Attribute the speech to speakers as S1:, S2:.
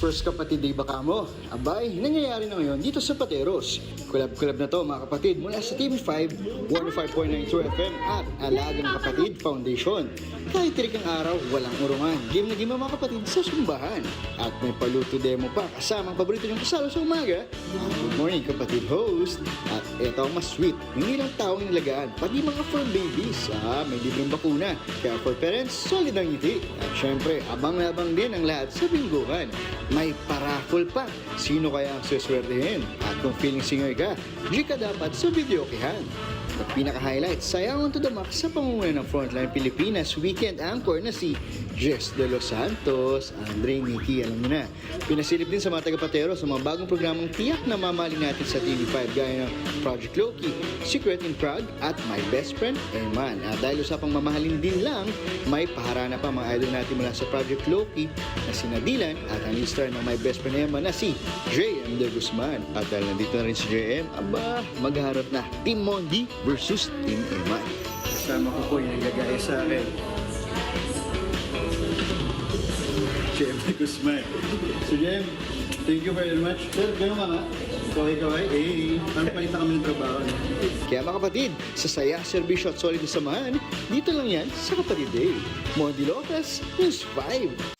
S1: First kapatid day baka mo? Abay, nangyayari na ngayon dito sa Pateros. Kulab-kulab na to mga kapatid mula sa TV5, 105.92 FM at Alagang Kapatid Foundation. Kahit tirik ang araw, walang urungan. Game na game ang mga kapatid sa sumbahan. At may paluto demo pa kasamang paborito niyong kasalo sa umaga. Good morning kapatid host. At eto ang mas sweet, hindi lang taong nilagaan, pati mga fur babies. May libreng bakuna. Kaya for parents, solid ang ngiti. At syempre, abang-abang din ang lahat sa bingguhan. May paraffol pa. Sino kaya ang suswertehin? At kung feeling singer ka, di ka dapat sa videokehan. At pinaka-highlight, sayangan to the max sa pamumuno ng Frontline Pilipinas weekend anchor na si Jess De Los Santos. Andre, Nikki, alam mo na. Pinasilip din sa mga taga-Patero sa mga bagong programang tiyak na mamali natin sa TV5 gaya ng Project Loki, Secret in Prague at My Best Friend Eman. At dahil usapang mamahalin din lang, may paharana pa mga idol natin mula sa Project Loki na si Nadilan at ang lead star ng My Best Friend Eman na si JM De Guzman. At dahil nandito na rin si JM, magharap na Team Mondi versus Team Eman. Kasama ko po yung nagagaya sa akin. JM De Guzman. So JM, thank you very much. Sir, gano'n ka nga? Kaway-kaway? Parang palita kami ng trabaho. Kaya mga kapatid, sa saya, serbisyo at solid na samahan, dito lang yan sa Kapatid Day. Mondi Lopez, News 5.